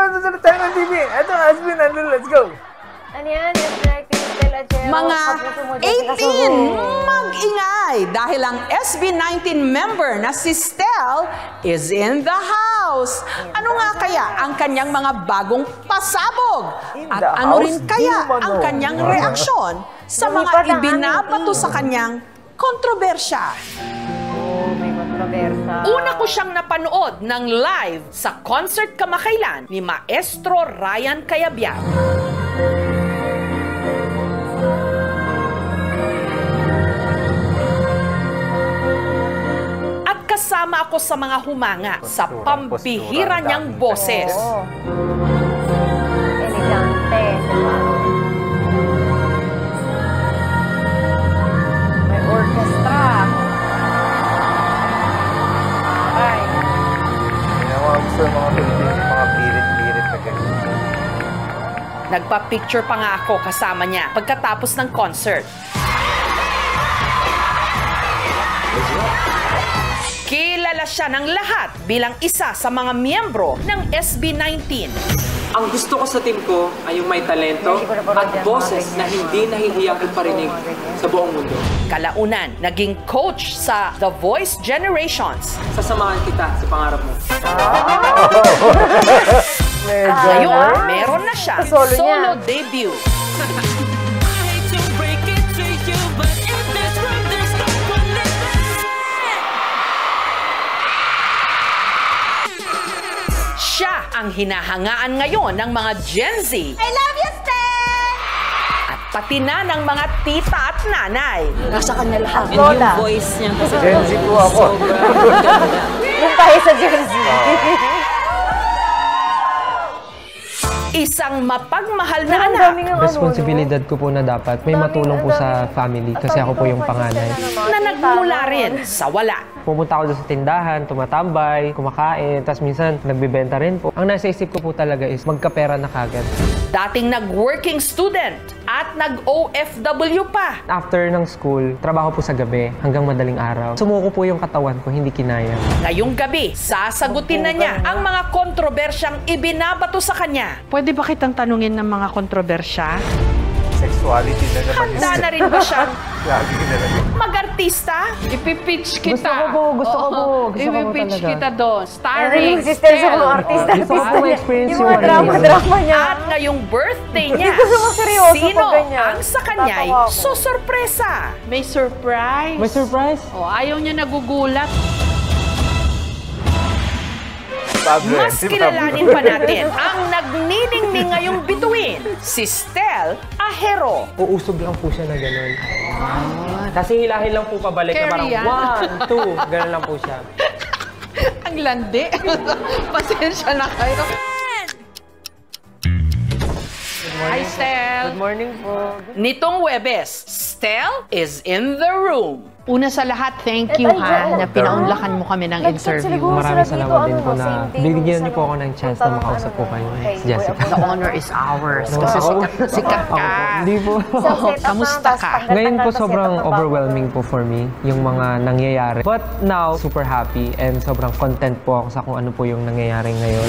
to sa Taiwan TV. Ito, Asmin, let's go. Ano yan? Mga 18, mag-ingay dahil ang SB19 member na si Stel is in the house. Ano nga kaya ang kanyang mga bagong pasabog? At ano rin kaya ang kanyang reaksyon sa mga ibinabato sa kanyang kontrobersya? May kontrobersya. Una ko siyang napanood ng live sa concert kamakailan ni Maestro Ryan Cayabyab. At kasama ako sa mga humanga sa pambihira niyang boses. Elegante, diba? May orchestra. Ay. Ginawa gusto ng mga Pilipino, mga pirit-pirit na ganyan. Nagpa-picture pa nga ako kasama niya pagkatapos ng concert. Kilala siya ng lahat bilang isa sa mga miyembro ng SB19. Ang gusto ko sa team ko ay yung may talento at boses na hindi nahihiyang iparinig sa buong mundo. Kalaunan, naging coach sa The Voice Generations. Sasamahan kita sa pangarap mo. Ngayon, meron na siya Solo niya. solo debut. Siya ang hinahangaan ngayon ng mga Gen Z. I love you, Stel! At pati na ng mga tita at nanay. Nasa kanya lahat. And yung voice niya kasi Gen Z po ako. Yung tayo sa Gen Z. Isang mapagmahal na anak Responsibilidad ko po na dapat may matulong po sa family kasi ako po yung panganay. na nagmula rin sa wala. Pumunta ako doon sa tindahan, tumatambay, kumakain, tapos minsan nagbibenta rin po. Ang nasa isip ko po talaga is magkapera na kagad. Dating nag-working student at nag-OFW pa. After ng school, trabaho po sa gabi hanggang madaling araw. Sumuko po yung katawan ko, hindi kinaya. Ngayong gabi, sasagutin na niya ang mga kontrobersyang ibinabato sa kanya. Pwede ba kitang tanungin ng mga kontrobersya? Sexuality na naman Handa na rin ba siyang Lagi na naman. mag-artista? Ipipitch kita. Gusto ko po. Gusto ko po Ipipitch talaga. kita doon. Ay, Starring mag-sister sa mga artista. Gusto ko po ma-experience Yung mga yung drama niya. At ngayong birthday niya, Hindi ko naman seryoso sino pag ganyan. ang sa kanya'y Tatawa ako. susurpresa? may surprise. May surprise? Oh, ayaw niya nagugulat. Pablo, Mas si kilalanin Pablo. pa natin ang nagniningning ngayong bituin, si Stel Ahero. Uusog lang po siya na gano'n. Kasi hilahin lang po pabalik na parang Carry yan. 1, 2, gano'n lang po siya. Ang landi. Pasensya na kayo. Hi, Stel. Good morning po. Nitong Webes, Stel is in the room. Una sa lahat, thank you ha, na pinaunlakan mo kami ng interview. Maraming salamat din po na binigyan niyo po ako ng chance na makausap po kayo, Jessica. The honor is ours. Kasi sikat ka. Hindi po. Kamusta ka? Ngayon po sobrang overwhelming po for me yung mga nangyayari. But now, super happy and sobrang content po ako sa kung ano po yung nangyayari ngayon.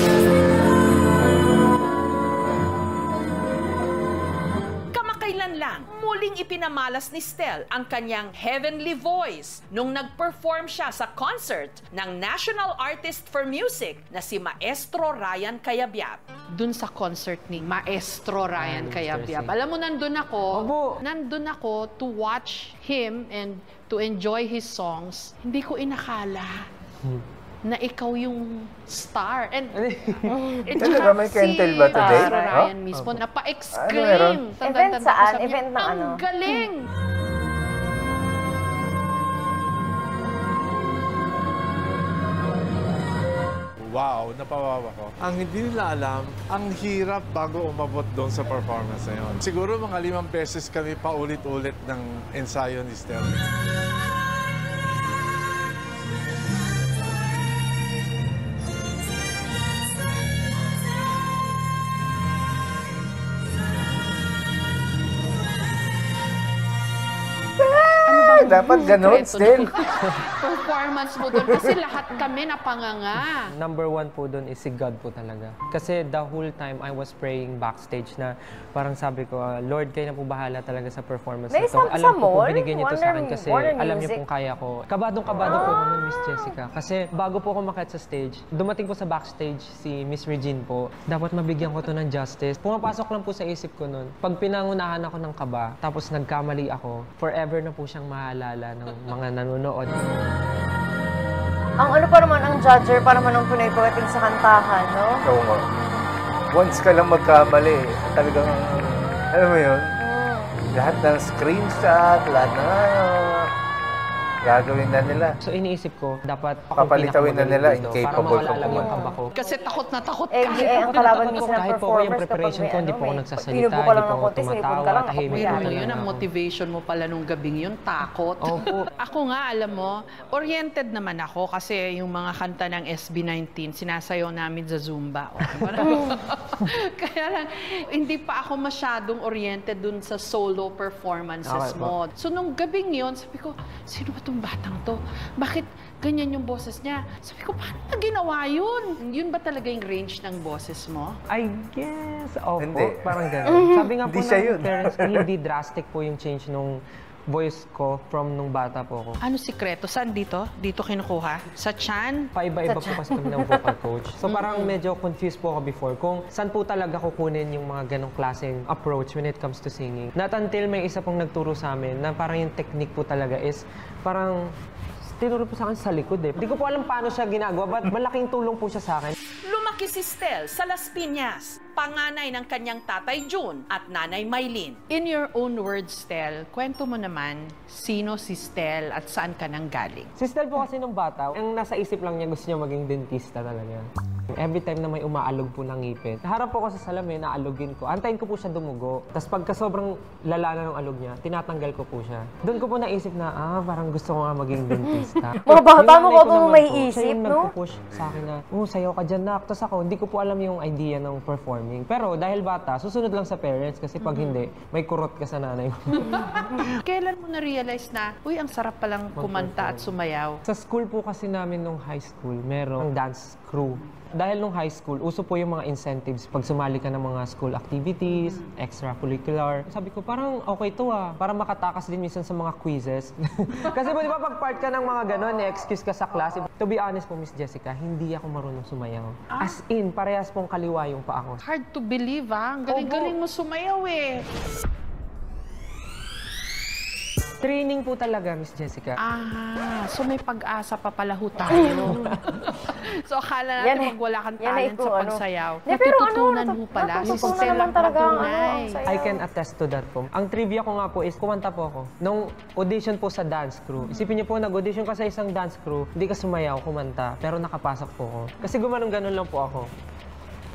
Kamakailan lang, muling ipinamalas ni Stel ang kanyang heavenly voice nung nag-perform siya sa concert ng National Artist for Music na si Maestro Ryan Cayabyab. Dun sa concert ni Maestro Ryan Cayabyab. Alam mo, nandun ako to watch him and to enjoy his songs. Hindi ko inakala na ikaw yung star. And Talaga, may kentel ba today? Ryan mismo, Ano meron? napa-exclaim. Event saan? Event ng ano? Ang galing! Wow, napawawa ko. Ang hindi nila alam, ang hirap bago umabot doon sa performance na yun. Siguro mga 5 beses kami paulit-ulit ng ensayo ni Sterling. dapat ganun Sekreto still. ng performance mo doon. Kasi lahat kami napanganga. Number one po doon is si God po talaga. Kasi the whole time I was praying backstage na parang sabi ko, Lord, kayo na po bahala talaga sa performance na to. Naisama sa Alam ko po, mall? binigyan niyo to sa akin kasi Warner alam niyo Music? pong kaya ko. Kabadong-kabado po ako nun, Miss Jessica. Kasi bago po ako makit sa stage, dumating po sa backstage si Miss Regine po. Dapat mabigyan ko to ng justice. Pumapasok lang po sa isip ko nun. Pag pinangunahan ako ng kaba, tapos nagkamali ako, forever na po siyang maalala ng mga nanonood. Ang ano pa naman, ang judger pa naman ang Pinoy pagdating sa kantahan, no? Oo nga. Once ka lang magkamali, talagang, alam mo yun, lahat ng screenshot, lahat ng gagawin na nila. So iniisip ko, dapat Papalitawin na nila, dito incapable para mawala lang ko yung po. kaba ko. Kasi takot na takot Eh, ka. ang kalaban minsan ng Kahit po yung performers preparation ko, hindi po ako nagsasalita, pinubo ka lang hindi ng po ako konti, sinipon ka tumatawa, lang, tahimik Pero po nakapuyat. yun, ang talaga ako. motivation mo pala nung gabing yun, takot. Opo. Ako nga, alam mo, oriented naman ako kasi yung mga kanta ng SB19, sinasayaw namin sa Zumba. Kaya lang, hindi pa ako masyadong oriented dun sa solo performances Okay po. mo. So nung gabing yun, sabi ko, sino ba tong batang to? Bakit ganyan yung boses niya? Sabi ko, paano na ginawa yun? Yun ba talaga yung range ng boses mo? I guess, opo, Hindi. parang gano'n. Sabi nga po Hindi siya ng yun. parents ko, hindi drastic po yung change nung voice ko from nung bata po ako. Ano sikreto? Saan dito? Dito kinukuha? Sa chan? Paiba-iba po kasi kami ng vocal coach. So parang medyo confused po ako before kung saan po talaga kukunin yung mga ganong klaseng approach when it comes to singing. Not until may isa pong nagturo sa amin na parang yung technique po talaga is parang tinuro po sa akin sa likod eh. Hindi ko po alam paano siya ginagawa, but malaking tulong po siya sa akin. Lumaki si Stel sa Las Piñas, panganay ng kanyang tatay June at nanay Maylin. In your own words, Stel, kwento mo naman, sino si Stel at saan ka nang galing? Si Stel po kasi nung bata, ang nasa isip lang niya gusto niya maging dentista talaga. Every time na may umaalog po ng ngipin, naharap po ako sa salamin, naalugin ko. Antayin ko po siya dumugo. Tapos pagka sobrang lala na ng alog niya, tinatanggal ko po siya. Doon ko po naisip na, parang gusto ko nga maging dentista. Mga bata Yung mo nanay ko ko kung naman may po, siya isip, yung no? nagpo-push sa akin na, sayaw ka dyan, nak. Tapos ako, hindi ko po alam yung idea ng performing. Pero dahil bata, susunod lang sa parents kasi pag hindi, may kurot ka sa nanay mo. Kailan mo na-realize na, uy, ang sarap palang kumanta at sumayaw? Sa school po kasi namin nung high school, merong dance crew. Dahil nung high school, uso po yung mga incentives pag sumali ka ng mga school activities, extracurricular. Sabi ko, parang okay to para makatakas din minsan sa mga quizzes. Kasi po, di ba, pag part ka ng mga ganon, excuse ka sa class. To be honest po, Miss Jessica, hindi ako marunong sumayaw. As in, parehas pong kaliwa yung pa ako. Hard to believe, Ang galing-galing mo sumayaw eh. Training po talaga, Miss Jessica. So may pag-asa pa pala ho tayo. So akala natin pag wala kang talent sa pagsayaw. Natututunan ho pala. Si natututunan Stel naman ang talaga ang patunay. sayaw. I can attest to that po. Ang trivia ko nga po is, kumanta po ako. Nung audition po sa dance crew, isipin niyo po, nag-audition ka sa isang dance crew, hindi ka sumayaw, kumanta, pero nakapasok po ako. Kasi gumanong-ganon lang po ako.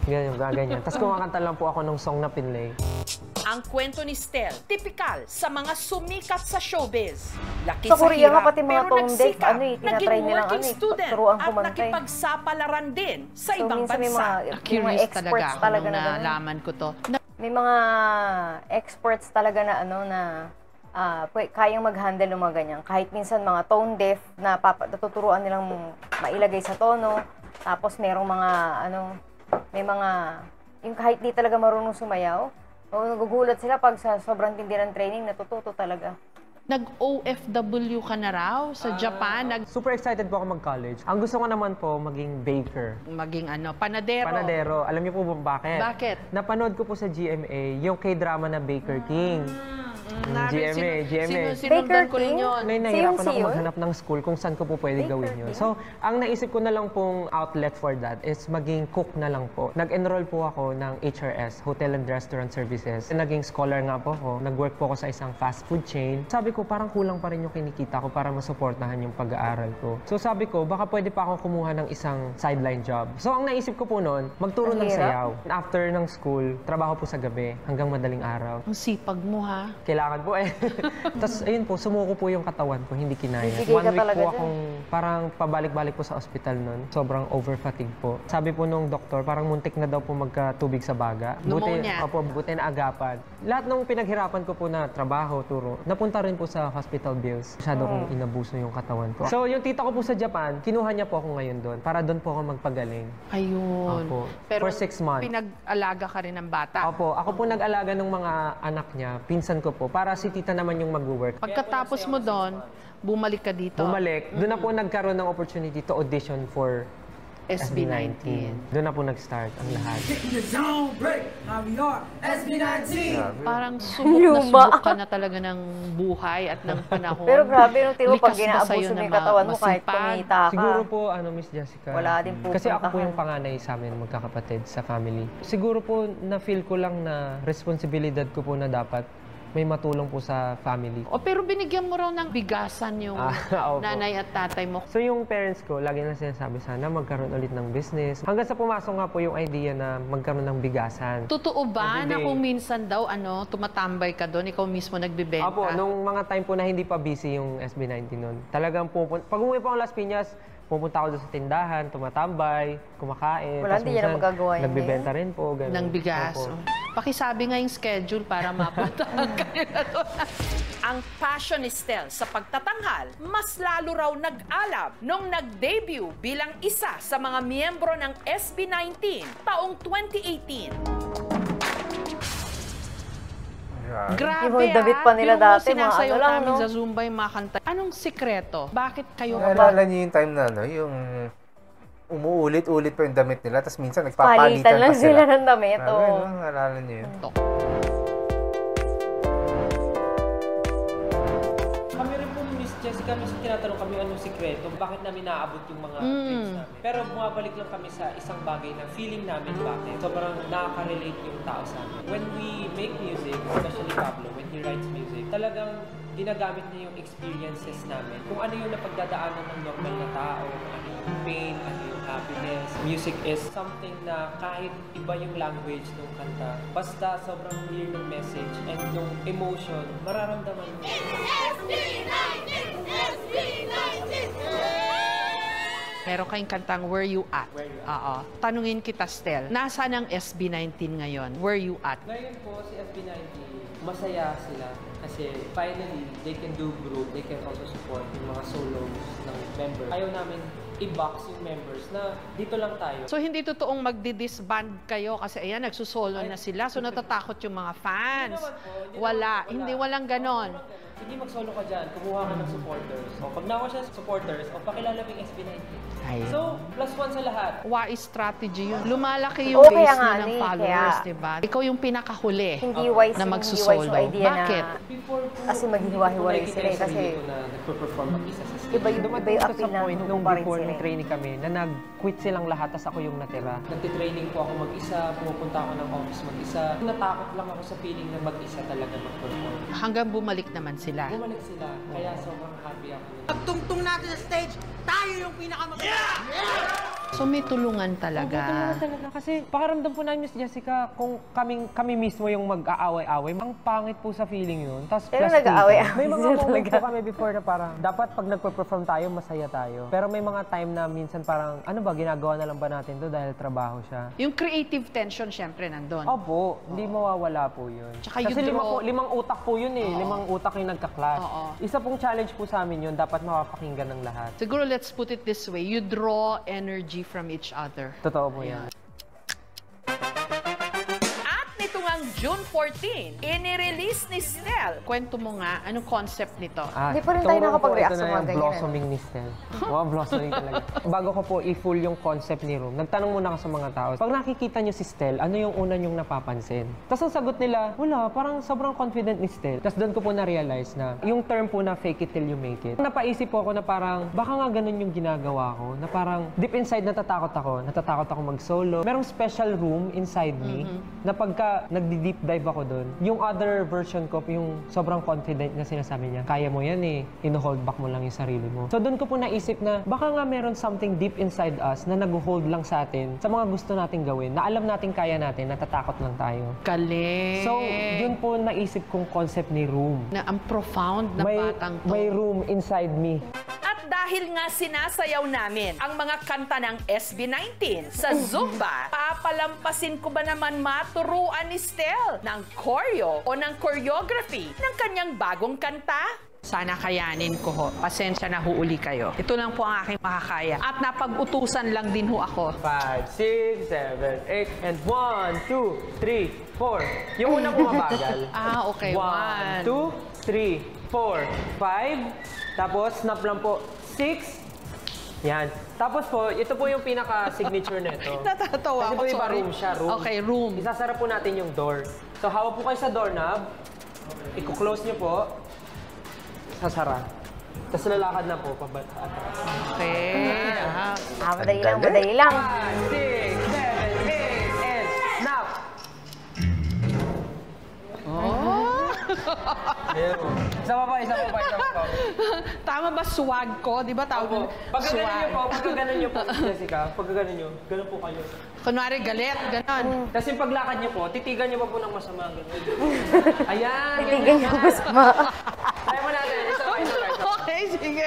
Ganyan. Tapos kumakanta lang po ako ng song na pinlay. Ang kwento ni Stel, tipikal sa mga sumikat sa showbiz. Laki Sa sa Korea nga hirap, pati mga pero tone deaf, nagsikap, tinatry naging nilang working student turuan at kumanta eh. nakipagsapalaran din sa So, ibang minsan may bansa. mga Curious talaga experts ako talaga nung na ganun. nalaman ko to. May mga experts talaga na kayang mag-handle ng mga ganyan. Kahit minsan mga tone deaf na natuturuan nilang mailagay sa tono. Tapos merong mga may mga yung kahit di talaga marunong sumayaw, nagugulat sila pag sa sobrang tindi ng training, natututo talaga. Nag-OFW ka na raw sa Japan, Super excited po ako mag-college. Ang gusto ko naman po, maging baker. maging panadero. Panadero. Alam niyo po ba bakit? Bakit? Napanood ko po sa GMA yung K-drama na Baker King. GMA. Sinundan ko rin Baker yun. May nahirapan Same ako yun? maghanap ng school kung saan ko po pwede gawin yun. So, ang naisip ko na lang pong outlet for that is maging cook na lang po. Nag-enroll po ako ng HRS, Hotel and Restaurant Services. Naging scholar nga po ako. Nag-work po ako sa isang fast food chain. Sabi ko, parang kulang pa rin yung kinikita ko para masuportahan yung pag-aaral ko. So, sabi ko, baka pwede pa akong kumuha ng isang sideline job. So, ang naisip ko po noon, magturo Ang ng hirap. sayaw. After ng school, trabaho po sa gabi hanggang madaling araw. Ang sipag mo, ha? Kaya kailangan po eh. Tapos ayun po, sumuko po yung katawan ko, hindi kinaya. Bibigay 1 ka week talaga po dyan. akong parang pabalik-balik po sa ospital nun. Sobrang over-fatigue po. Sabi po nung doktor, parang muntik na daw po magkatubig sa baga. Pneumonia. Buti na agapan. Lahat ng pinaghirapan ko po na trabaho, turo, napunta rin po sa hospital bills. Masyado kong inabuso yung katawan ko. So yung tita ko po sa Japan, kinuha niya po ako ngayon doon para doon po ako magpagaling. Ayun. Opo. Pero For 6 months. pinag-alaga ka rin ng bata. Opo, ako po nag-alaga ng mga anak niya, pinsan ko po, para si tita naman yung mag-work. Pagkatapos mo doon, bumalik ka dito. Bumalik, doon na po nagkaroon ng opportunity to audition for SB19. Doon na po nag-start ang lahat. Parang subok ka na talaga ng buhay at ng panahon. Pero grabe, nung timo pag Likas ba sa'yo ginaabuso mo na yung katawan mo kahit masipag? kumita ka. Siguro po, Miss Jessica. Wala din po Kasi ako po puntahan. yung panganay sa amin, magkakapatid, sa family. Siguro po, na-feel ko lang na responsibilidad ko po na dapat may matulong po sa family. O pero binigyan mo raw ng bigasan yung Opo. nanay at tatay mo. So yung parents ko, lagi na sinasabi sana magkaroon ulit ng business. Hanggang sa pumasok nga po yung idea na magkaroon ng bigasan. Totoo ba na Everyday. kung minsan daw tumatambay ka doon, ikaw mismo nagbibenta? Opo, nung mga time po na hindi pa busy yung SB19 noon, talagang pag umuwi po ako Las Piñas, pupunta ako doon sa tindahan, tumatambay, kumakain. Wala, Tapos hindi niya na minsan, magagawa yun nagbibenta rin po. Ganun. ng bigas. Opo. Pakisabi nga yung schedule para mapunta kanila doon. Ang passion ni Stel sa pagtatanghal, mas lalo raw nag-alab nung nag-debut bilang isa sa mga miyembro ng SB19 taong 2018. Grabe Yung damit pa nila Yung dati, mga sinasayaw ano lang, namin no? sa Zumba yung mga kanta. Anong sikreto? Bakit kayo Naalala niyo yung time na yung umuulit-ulit pa yung damit nila, tapos minsan nagpapalitan Palitan pa lang sila. sila ng damit. Grabe, Oo. no? Naalala niyo yun. Kami rin po, Miss Jessica, minsan tinatanong kami anong sikreto, bakit namin naaabot yung mga dreams namin. Pero bumabalik lang kami sa isang bagay na feeling namin bakit. Sobrang nakaka-relate yung tao sa amin. When we make music, especially Pablo, when he writes music, talagang ginagamit niya yung experiences namin. Kung ano yung napagdadaanan ng normal na tao, kung ano yung pain, ano yung happiness. Music is something na kahit iba yung language ng kanta, basta sobrang clear ng message and yung emotion, mararamdaman mo. Meron kayong kantang Where You At? Oo. Tanungin kita, Stel. Nasaan ang SB19 ngayon? Where You At? Ngayon po, si FB19, masaya sila kasi finally, they can do group, they can also support yung mga solos ng members. Ayaw namin i-box yung members na dito lang tayo. So, hindi totoong magdi-disband kayo kasi ayan, nagsusolo na sila. So, natatakot yung mga fans. Wala. Hindi, walang ganon. Hindi mag-solo ka dyan, kumuha ka ng supporters. O pag nakuha siya sa supporters, o pakilala mo yung SB19. Ayun. So, +1 sa lahat. Wise strategy yun. Lumalaki yung Oo, base kaya nga, mo ng eh, followers, kaya- diba? Ikaw yung pinakahuli Hindi wise, na hindi wise magsusolo. yung idea Bakit? na Before po, kasi maghihiwa-hiwalay nakikita sila eh, yung sarili kasi ko na nagpo-perform mag-isa sa stage. iba yung Dumating appeal sa ng point grupo nung pa rin before sila nung eh. training kami na nag-quit silang lahat tapos ako yung natira. Nagtitraining po ako mag-isa, pumupunta ako ng office mag-isa. Natakot lang ako sa feeling na mag-isa talaga mag-perform. Hanggang bumalik naman sila. Bumalik sila, kaya sobrang happy ako. Pagtungtong natin sa stage, tayo yung pinakamaganda. So, may tulungan talaga. Talaga talaga. Kasi pakiramdam po namin, Miss Jessica, kung kami mismo yung mag-aaway-away, ang pangit po sa feeling nun. Tapos Pero plus nag-aaway-away may mga sila moment talaga. po kami before na parang, dapat pag nagpo-perform tayo, masaya tayo. Pero may mga time na minsan parang, ano ba, ginagawa na lang ba natin to dahil trabaho siya? Yung creative tension, syempre, nandun. Opo, hindi mawawala po yun. Tsaka Kasi you draw- limang utak po yun eh. Limang utak yung nagka-clash. Oo. Isa pong challenge po sa amin yun, dapat mapapakinggan ng lahat. Siguro, let's put it this way. You draw energy from each other. Totoo po yan. At nito ngang June 14, inirelease ni Stel Kwento mo nga, anong concept nito? Hindi pa rin tayo turo nakapag-react po, ito sa na mga yung ganyan, blossoming ni Stel. Wow, blossoming talaga. Bago ko po i-full yung concept ni Room, nagtanong muna ako sa mga tao, pag nakikita nyo si Stel, ano yung una nyong napapansin? Tapos ang sagot nila, wala, parang sobrang confident ni Stel. Tapos doon ko po na-realize na yung term po na fake it till you make it. Napaisip po ako na parang, baka nga ganun yung ginagawa ko, na parang deep inside natatakot ako mag-solo. Merong special room inside me na pagka nagdi-deep dive ako doon. Yung other version ko, yung sobrang confident na sinasabi niya, kaya mo yan eh, ino-hold back mo lang yung sarili mo. So doon ko po naisip na baka nga meron something deep inside us na nag-hold lang sa atin sa mga gusto nating gawin, na alam natin kaya natin, natatakot lang tayo. Galing. So, yun po naisip kong concept ni Room. Na ang profound na batang to. May room inside me. At dahil nga sinasayaw namin ang mga kanta ng SB19 sa Zumba, papalampasin ko ba naman maturuan ni Stel ng choreo o ng choreography ng kanyang bagong kanta? Sana kayanin ko ho. Pasensya na huuli kayo. Ito lang po ang aking makakaya. At napag-utusan lang din ho ako. 5, 6, 7, 8, and 1, 2, 3, 4. Yung una po mabagal. Okay. 1, 2, 3, 4, 5. Tapos, snap lang po. 6. Yan. Tapos po, ito po yung pinaka-signature nito. Natatawa ako, sorry. Kasi po room siya, room. Okay, room. Isasara po natin yung door. So, hawak po kayo sa doorknob. I-close nyo po. Sasara. Tapos lalakad na po, pabata. Okay. Madali lang, madali lang. 5, 6, 7, 8, and snap! Isa pa pa. Tama ba swag ko? Di ba tawag mo? Pagkaganon nyo po, Jessica, pagkaganon nyo, ganon po kayo. Kunwari galit, ganon. Tapos yung paglakad nyo po, titigan nyo pa po ng masama. Ayan! Titigan niyo masama. Kaya mo natin, isa pa. Okay, sige.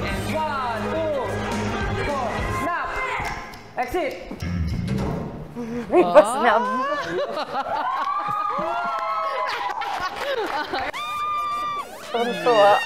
1, 2, 4, snap! Exit! May pasnab. Tuntua.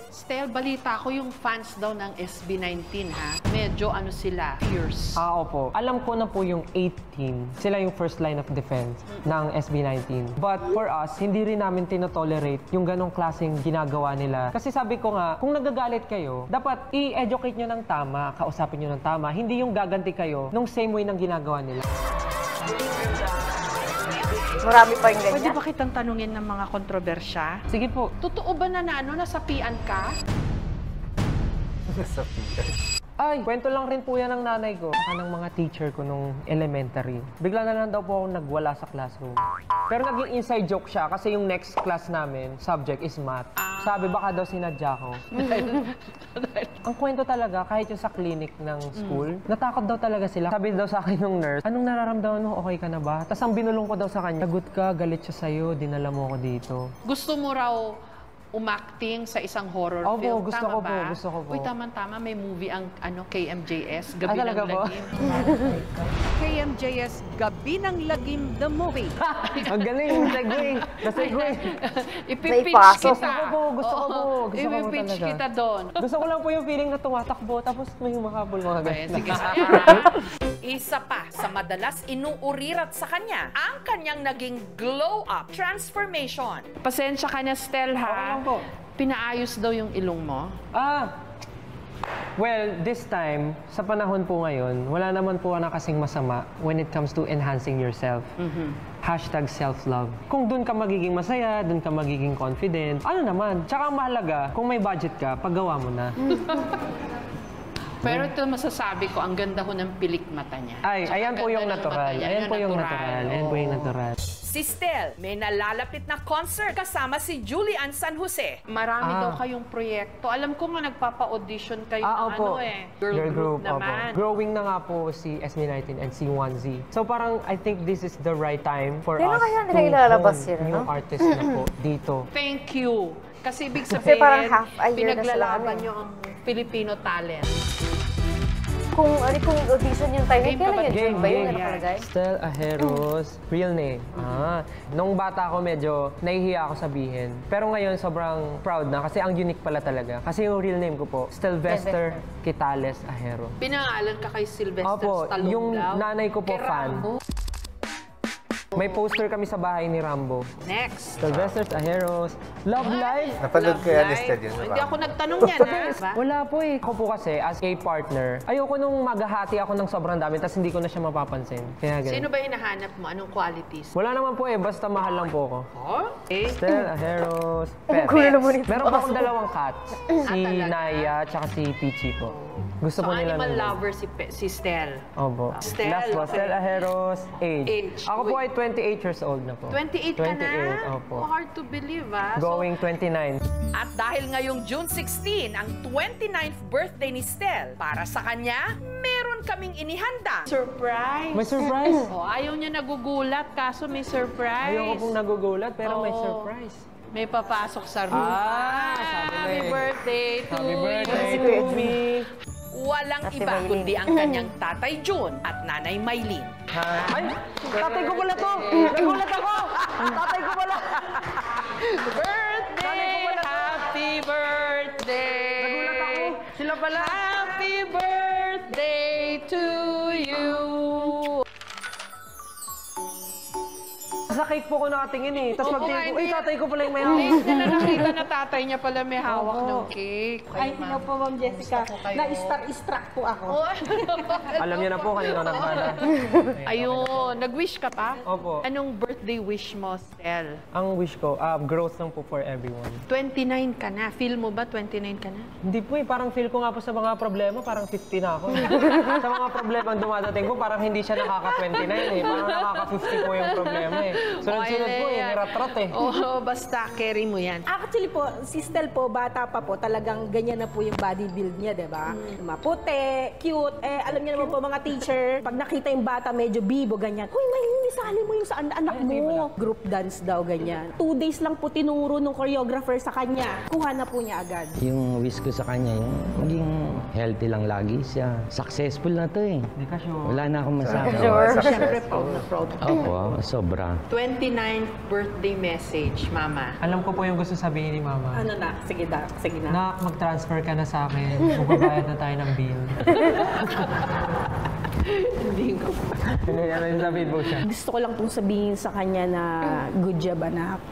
Stel, balita ko yung fans daw ng SB19, ha? Medyo ano sila, fierce. Opo. Alam ko na po yung 18. Sila yung first line of defense ng SB19. But for us, hindi rin namin tinotolerate yung ganong klaseng ginagawa nila. Kasi sabi ko nga, kung nagagalit kayo, dapat i-educate nyo ng tama, kausapin nyo ng tama, hindi yung gaganti kayo nung same way ng ginagawa nila. Marami pa yung Pwede ganyan. ba kitang tanungin ng mga kontrobersya? Sige po. Totoo ba na nasapian ka? Ay, kwento lang rin po yan ng nanay ko. Saka ng mga teacher ko nung elementary. Bigla na lang daw po ako nagwala sa classroom. Pero naging inside joke siya kasi yung next class namin, subject is math. Sabi, baka daw sinadya ko. Ang kwento talaga, kahit yung sa clinic ng school, natakot daw talaga sila. Sabi daw sa akin ng nurse, anong nararamdaman mo? Okay ka na ba? Tapos ang binulong ko daw sa kanya, sagot ka, galit siya sa'yo, dinala mo ako dito. Gusto mo raw umacting sa isang horror Opo, film. gusto Tama ko ba? po, gusto ko po. Uy, tama-tama. May movie ang KMJS, Gabi talaga ng po? Lagim. KMJS, Gabi ng Lagim, the movie. Ang galing, segue. Na-segue. Ipipitch Naipasok. kita. Gusto ko po. Gusto ko po Ipipitch talaga. kita doon. Gusto ko lang po yung feeling na tumatakbo, tapos may humahabol mga Okay, ganyan. sige. Isa pa sa madalas inuurirat sa kanya, ang kanyang naging glow-up transformation. Pasensya ka na, Stel, ha? po. Pinaayos daw yung ilong mo. Well, this time, sa panahon po ngayon, wala naman po na kasing masama when it comes to enhancing yourself. Hashtag self-love. Kung dun ka magiging masaya, dun ka magiging confident, ano naman. Tsaka ang mahalaga, kung may budget ka, paggawa mo na. Pero ito masasabi ko, ang ganda ho ng pilik mata niya. Ay, Tsaka ayan po ganda yung ng natural. mata niya. Ayan po yung natural. Ayan po yung Oo. natural. Si Stel, may nalalapit na concert kasama si Julian San Jose. Marami daw kayong proyekto. Alam ko nga nagpapa-audition kayo ng Opo. girl group opo. naman. Growing na nga po si SB19 and si 1Z. So parang I think this is the right time for Kailan us kaya to nila ilalabas hone sila, new no? artist na po dito. Thank you. Kasi ibig Kasi sabihin, parang half a year na sila, pinaglalaban ano. nyo ang Filipino talent. Kung audition yung time, Game ka ba? kailan yun? June ba yun? Ano nakalagay? Stel Ajeros, real name. Nung bata ako medyo nahihiya ako sabihin. Pero ngayon sobrang proud na kasi ang unique pala talaga. Kasi yung real name ko po, Stelvester Quitales Ajero. Pinangalan ka kay Sylvester Opo, Stallone yung daw. nanay ko po Kay fan. Rambo. May poster kami sa bahay ni Rambo. Next. Sylvester's Ajeros. Love Life. Napanood ko yan instead yun. Hindi ako nagtanong yan, ha? Wala po eh. Ako po kasi, as a partner, ayoko nung maghahati ako ng sobrang dami tapos hindi ko na siya mapapansin. Kaya ganun. Sino ba hinahanap mo? Anong qualities? Wala naman po eh, basta mahal lang po ako. Okay. Stell, Ajeros, Pep. Meron pa akong dalawang cats. Si Naya, tsaka si Peachy po. Gusto So, po nila animal nila. lover si Stel. Opo. Stel, Last po, okay. Stell Ajeros, age. Age. Ako po ay 28 years old na po. 28 ka na? 28, opo. Oh, hard to believe, ha? Going 29. At dahil ngayong June 16, ang 29th birthday ni Stel, para sa kanya, meron kaming inihanda. Surprise! May surprise? Oh, ayaw niya nagugulat, kaso may surprise. Ayoko pong nagugulat, pero may Oo. surprise. May papasok sa room. Sabi na Happy eh. birthday to Happy birthday you. to me. Walang Ate iba Maylin. kundi ang kanyang tatay June at nanay Maylin. Ay, tatay ko pala to! Nagulat ako! Tatay ko pala! Birthday! Happy birthday! Nagulat ako! Sila pala! Happy birthday to you! Sa cake po ko nakatingin eh. Tapos Oo, pagtingin ko, hindi. tatay ko pala yung may Hindi hawak. nila nakita na tatay niya pala may hawak ng cake. Ay, hello po, Ma'am Jessica. Na-star-struck po ako. Alam niya na po kanino nagpala. Ayun, nag-wish ka pa? Opo. Anong birthday wish mo, Stel? Ang wish ko, growth lang po for everyone. 29 ka na. Feel mo ba 29 ka na? Hindi po eh, parang feel ko nga po sa mga problema, parang 50 na ako. Sa mga problema ang dumadating po, parang hindi siya nakaka-29 eh. Parang nakaka-50 po yung problema eh. Sunod-sunod po eh, nirat-rat eh. Oo, basta carry mo yan. Actually po, si Stel po, bata pa po, talagang ganyan na po yung body build niya, di ba? Maputi, cute. Eh, alam niyo naman po mga teacher, pag nakita yung bata medyo bibo, ganyan. Uy, may sali mo yung sa anak mo. Group dance daw, ganyan. 2 days lang po tinuro ng choreographer sa kanya. Kuha na po niya agad. Yung wish ko sa kanya, yung maging healthy lang lagi siya. Successful na to eh. Hindi ka sure. Wala na akong masabi. Siyempre proud na proud. Opo, sobra. 29th birthday message, Mama. Alam ko po yung gusto sabihin ni Mama. Ano na? Sige na. Sige na. Nak, mag-transfer ka na sa akin. Magbabayad na tayo ng bill. Hindi ko. Hindi, ano yung sabihin po siya? Gusto ko lang pong sabihin sa kanya na good job, anak.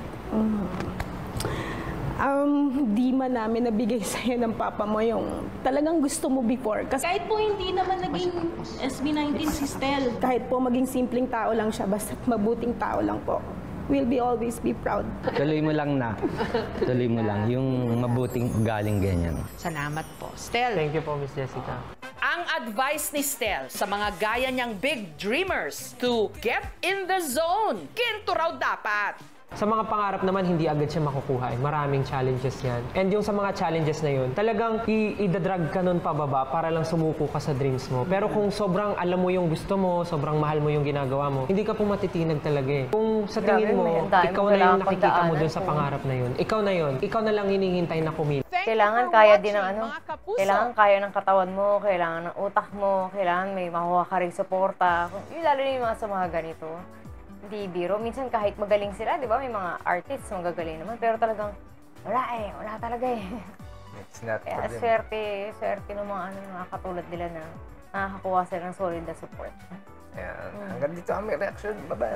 Di man namin nabigay sa'yo ng papa mo yung talagang gusto mo before. Kasi kahit po hindi naman naging SB19 si Stel, kahit po maging simpleng tao lang siya, basta mabuting tao lang po, we'll be always be proud. Tuloy mo lang na. Tuloy mo lang. Yung mabuting galing ganyan. Salamat po. Stel. Thank you po, Miss Jessica. Ang advice ni Stel sa mga gaya niyang big dreamers to get in the zone. Ginto raw dapat. Sa mga pangarap naman, hindi agad siya makukuha. Maraming challenges yan. And yung sa mga challenges na yun, talagang i-drag ka nun pababa para lang sumuko ka sa dreams mo. Pero kung sobrang alam mo yung gusto mo, sobrang mahal mo yung ginagawa mo, hindi ka po matitinag talaga eh. Kung sa tingin mo, ikaw na yung nakikita mo dun sa pangarap na yun. Ikaw na yun. Ikaw na lang hinihintay na kumita. Kailangan kaya din ng ano, kailangan kaya ng katawan mo, kailangan ng utak mo, kailangan may makuha ka rin suporta. Yung lalo na yung mga sa mga ganito. Hindi biro. Minsan kahit magaling sila, di ba? May mga artists magagaling naman. Pero talagang, wala talaga eh. It's not for Kaya them. swerte ng mga mga katulad nila na nakakakuha sila ng solid na support. Ayan. Hanggang dito ang reaction. Bye-bye.